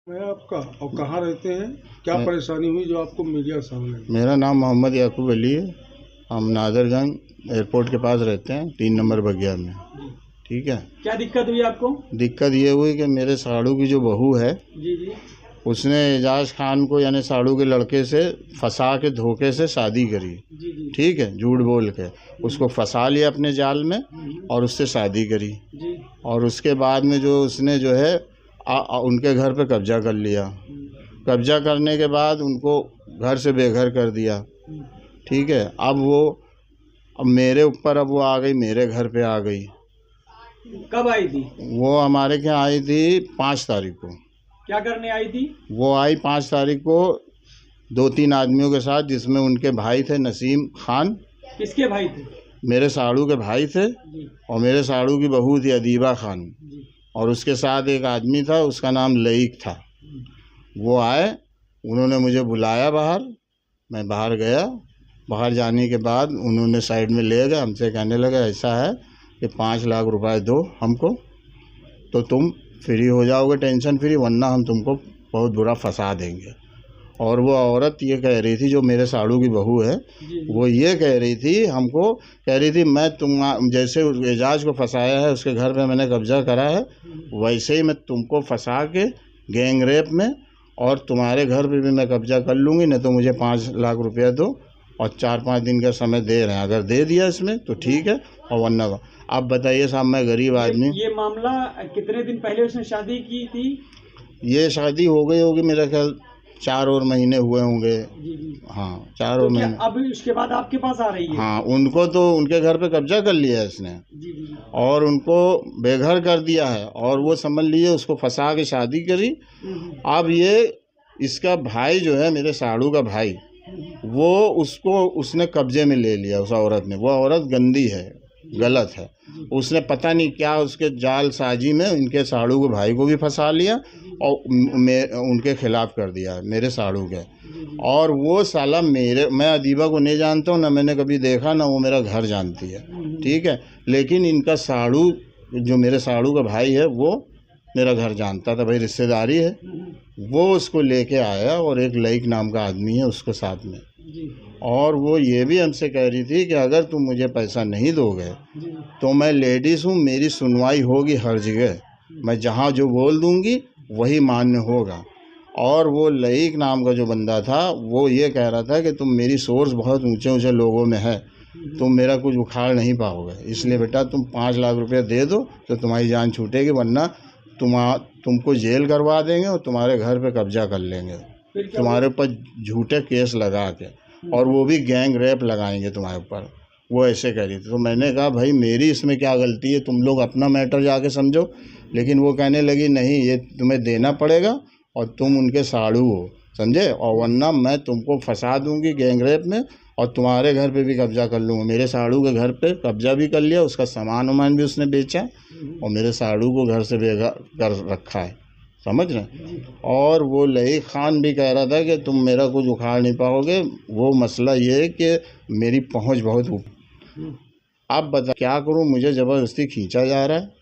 मैं आपका और कहाँ रहते हैं, क्या परेशानी हुई जो आपको मीडिया सामने आई? मेरा नाम मोहम्मद याकूब अली है। हम नादरगंज एयरपोर्ट के पास रहते हैं, 3 नंबर बगिया में। ठीक है। क्या दिक्कत हुई आपको? दिक्कत ये हुई कि मेरे साड़ू की जो बहू है जी जी। उसने एजाज खान को यानी साड़ू के लड़के से फंसा के धोखे से शादी करी। जी जी। ठीक है, झूठ बोल के उसको फंसा लिया अपने जाल में और उससे शादी करी। जी। और उसके बाद में जो उसने जो है उनके घर पे कब्जा कर लिया। कब्जा करने के बाद उनको घर से बेघर कर दिया। ठीक है। अब मेरे ऊपर वो आ गई, मेरे घर पे आ गई। कब आई थी? वो हमारे यहाँ आई थी 5 तारीख को। क्या करने आई थी? वो आई 5 तारीख को 2-3 आदमियों के साथ, जिसमें उनके भाई थे नसीम खान। किसके भाई थे? मेरे साड़ू के भाई थे जी। और मेरे साड़ू की बहू थी अदीबा खान। जी। और उसके साथ एक आदमी था, उसका नाम लईक था। वो आए, उन्होंने मुझे बुलाया बाहर। मैं बाहर गया। बाहर जाने के बाद उन्होंने साइड में ले गए, हमसे कहने लगे ऐसा है कि 5 लाख रुपए दो हमको तो तुम फ्री हो जाओगे, टेंशन फ्री, वरना हम तुमको बहुत बुरा फंसा देंगे। और वो औरत ये कह रही थी, जो मेरे साड़ू की बहू है, वो ये कह रही थी हमको, कह रही थी मैं तुम जैसे एजाज को फंसाया है, उसके घर पे मैंने कब्जा करा है, वैसे ही मैं तुमको फंसा के गैंग रेप में और तुम्हारे घर पे भी मैं कब्जा कर लूँगी, नहीं तो मुझे 5 लाख रुपया दो और 4-5 दिन का समय दे रहे हैं। अगर दे दिया इसमें तो ठीक है, और वरना आप बताइए साहब, मैं गरीब आदमी। ये मामला कितने दिन पहले उसने शादी की थी? ये शादी हो गई होगी मेरा ख्याल 4 और महीने हुए होंगे। जी जी। हाँ, 4 और महीने। अब उसके बाद आपके पास आ रही है? हाँ, उनको तो उनके घर पे कब्जा कर लिया है इसने। जी जी। और उनको बेघर कर दिया है, और वो समझ लिए उसको फंसा के शादी करी। अब ये इसका भाई जो है, मेरे साड़ू का भाई, वो उसने कब्जे में ले लिया उस औरत ने। वो औरत गंदी है, गलत है। उसने पता नहीं क्या उसके जाल साजी में इनके साड़ू के भाई को भी फंसा लिया और उनके खिलाफ कर दिया मेरे साड़ू के। और वो साला मैं अदीबा को नहीं जानता हूँ, ना मैंने कभी देखा, ना वो मेरा घर जानती है। ठीक है। लेकिन इनका साड़ू, जो मेरे साड़ू का भाई है, वो मेरा घर जानता था, भाई रिश्तेदारी है। वो उसको लेके आया और एक लईक नाम का आदमी है उसके साथ में। और वो ये भी हमसे कह रही थी कि अगर तुम मुझे पैसा नहीं दोगे तो मैं लेडीज़ हूँ, मेरी सुनवाई होगी हर जगह, मैं जहाँ जो बोल दूँगी वही मान्य होगा। और वो लईक नाम का जो बंदा था, वो ये कह रहा था कि तुम मेरी सोर्स बहुत ऊंचे ऊंचे लोगों में है, तुम मेरा कुछ उखाड़ नहीं पाओगे, इसलिए बेटा तुम 5 लाख रुपये दे दो तो तुम्हारी जान छूटेगी, वरना तुमको जेल करवा देंगे और तुम्हारे घर पे कब्जा कर लेंगे, तुम्हारे ऊपर झूठे केस लगा के, और वो भी गैंग रेप लगाएंगे तुम्हारे ऊपर। वो ऐसे कह रही थी। तो मैंने कहा भाई मेरी इसमें क्या गलती है, तुम लोग अपना मैटर जाके समझो। लेकिन वो कहने लगी नहीं, ये तुम्हें देना पड़ेगा और तुम उनके साड़ू हो, समझे, और वरना मैं तुमको फंसा दूंगी गैंग रेप में और तुम्हारे घर पे भी कब्जा कर लूँगा। मेरे साड़ू के घर पे कब्जा भी कर लिया, उसका सामान वामान भी उसने बेचा और मेरे साड़ू को घर से बेघर कर रखा है, समझ रहे। और वो लईक खान भी कह रहा था कि तुम मेरा कुछ उखाड़ नहीं पाओगे। वो मसला ये है कि मेरी पहुंच बहुत ऊपर। अब बता क्या करूं, मुझे ज़बरदस्ती खींचा जा रहा है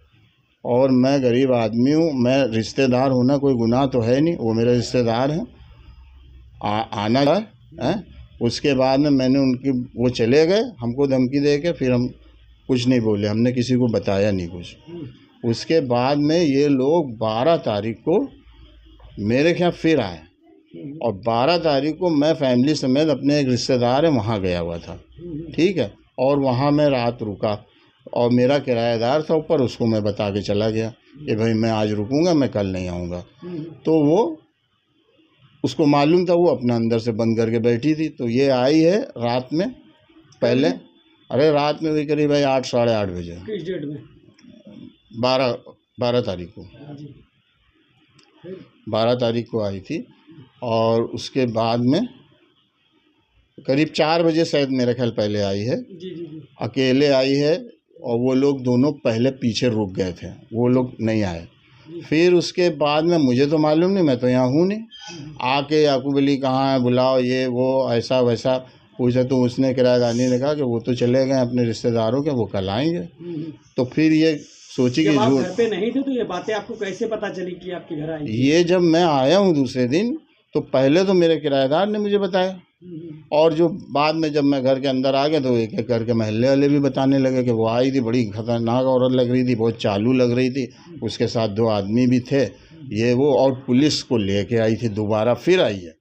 और मैं गरीब आदमी हूं। मैं रिश्तेदार होना कोई गुनाह तो है नहीं, वो मेरे रिश्तेदार हैं, आना है। उसके बाद में मैंने वो चले गए हमको धमकी दे के, फिर हम कुछ नहीं बोले, हमने किसी को बताया नहीं कुछ। उसके बाद में ये लोग 12 तारीख को मेरे यहाँ फिर आए और 12 तारीख को मैं फैमिली समेत, अपने एक रिश्तेदार है वहाँ गया हुआ था। ठीक है। और वहाँ मैं रात रुका और मेरा किराएदार था ऊपर, उसको मैं बता के चला गया कि भाई मैं आज रुकूंगा, मैं कल नहीं आऊँगा। तो वो उसको मालूम था, वो अपना अंदर से बंद करके बैठी थी। तो ये आई है रात में, पहले, अरे रात में भी करीब 8 साढ़े 8 बजे। किस डेट में? 12 तारीख को, 12 तारीख को आई थी। और उसके बाद में करीब 4 बजे शायद मेरे ख्याल पहले आई है। जी जी जी। अकेले आई है और वो लोग दोनों पहले पीछे रुक गए थे, वो लोग नहीं आए। फिर उसके बाद में मुझे तो मालूम नहीं, मैं तो यहाँ हूँ नहीं। आके याकूब अली कहाँ है, बुलाओ, ये वो ऐसा वैसा पूछा। तो उसने किराएदार ने कहा कि वो तो चले गए अपने रिश्तेदारों के, वो कल आएंगे। तो फिर ये सोची कि जब आप झूठ। घर पे नहीं थे तो ये बातें आपको कैसे पता चली कि आपके घर आई? ये जब मैं आया हूँ दूसरे दिन, तो पहले तो मेरे किराएदार ने मुझे बताया, और जो बाद में जब मैं घर के अंदर आ गया तो एक एक करके मोहल्ले वाले भी बताने लगे कि वो आई थी, बड़ी खतरनाक औरत लग रही थी, बहुत चालू लग रही थी, उसके साथ 2 आदमी भी थे, ये वो, और पुलिस को लेके आई थी, दोबारा फिर आई है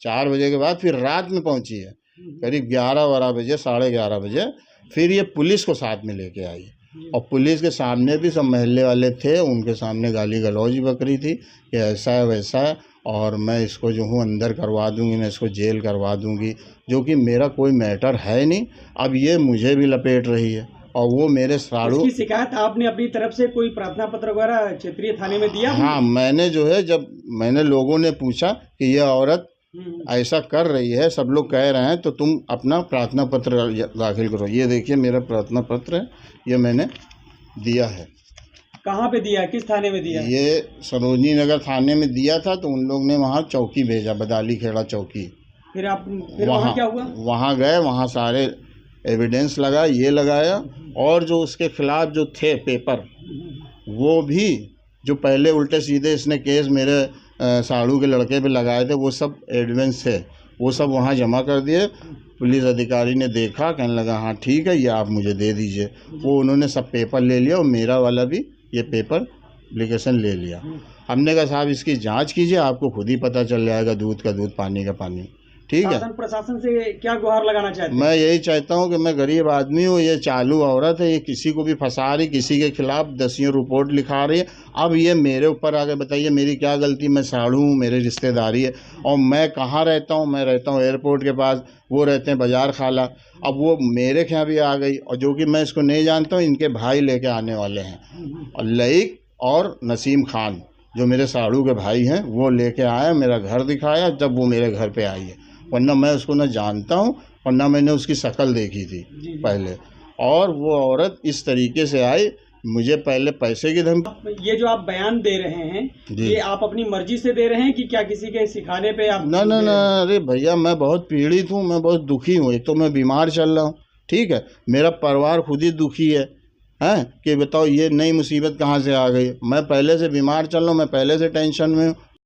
4 बजे के बाद, फिर रात में पहुंची है करीब 11-12 बजे, 11:30 बजे, फिर ये पुलिस को साथ में लेके आई। और पुलिस के सामने भी सब मोहल्ले वाले थे, उनके सामने गाली गलौज बकरी थी कि ऐसा है वैसा है, और मैं इसको जो हूँ अंदर करवा दूंगी, मैं इसको जेल करवा दूंगी, जो कि मेरा कोई मैटर है नहीं। अब ये मुझे भी लपेट रही है, और वो मेरे साड़ू। इसकी शिकायत आपने अपनी तरफ से कोई प्रार्थना पत्र वगैरह क्षेत्रीय थाने में दिया? हाँ, मैंने जो है, जब मैंने लोगों ने पूछा कि यह औरत ऐसा कर रही है, सब लोग कह रहे हैं, तो तुम अपना प्रार्थना पत्र दाखिल करो। ये देखिए मेरा प्रार्थना पत्र है, ये मैंने दिया है। कहाँ पे दिया, किस थाने में दिया? ये सरोजनी नगर थाने में दिया था, तो उन लोग ने वहाँ चौकी भेजा, बदाली खेड़ा चौकी। फिर वहाँ क्या हुआ? वहाँ गए, वहाँ सारे एविडेंस लगा, ये लगाया, और जो उसके खिलाफ जो थे पेपर, वो भी जो पहले उल्टे सीधे इसने केस मेरे साड़ू के लड़के पे लगाए थे, वो सब एविडेंस थे, वो सब वहाँ जमा कर दिए। पुलिस अधिकारी ने देखा, कहने लगा हाँ ठीक है, ये आप मुझे दे दीजिए। वो उन्होंने सब पेपर ले लिया, और मेरा वाला भी ये पेपर एप्लीकेशन ले लिया। हमने कहा साहब इसकी जांच कीजिए, आपको खुद ही पता चल जाएगा, दूध का दूध पानी का पानी, ठीक है। शासन प्रशासन से क्या गुहार लगाना चाहते हैं? मैं यही चाहता हूँ कि मैं गरीब आदमी हूँ, ये चालू औरत है, ये किसी को भी फंसा रही, किसी के खिलाफ 10 रिपोर्ट लिखा रही है। अब ये मेरे ऊपर आके बताइए मेरी क्या गलती? मैं साड़ू हूँ, मेरी रिश्तेदारी है, और मैं कहाँ रहता हूँ? मैं रहता हूँ एयरपोर्ट के पास, वो रहते हैं बाजार खाला। अब वो मेरे यहाँ भी आ गई, और जो कि मैं इसको नहीं जानता हूँ, इनके भाई लेके आने वाले हैं, और लईक और नसीम खान जो मेरे साड़ू के भाई हैं, वो लेके आया, मेरा घर दिखाया, जब वो मेरे घर पे आई है, वरना मैं उसको न जानता हूँ और न मैंने उसकी शक्ल देखी थी पहले। और वो औरत इस तरीके से आई, मुझे पहले पैसे की धमकी। ये जो आप बयान दे रहे हैं, ये आप अपनी मर्जी से दे रहे हैं कि क्या किसी के सिखाने पे आप? ना ना ना, अरे भैया मैं बहुत पीड़ित हूँ, मैं बहुत दुखी हूँ। एक तो मैं बीमार चल रहा हूँ, ठीक है, मेरा परिवार खुद ही दुखी है, हैं कि बताओ ये नई मुसीबत कहाँ से आ गई। मैं पहले से बीमार चल रहा हूँ, मैं पहले से टेंशन में हूँ,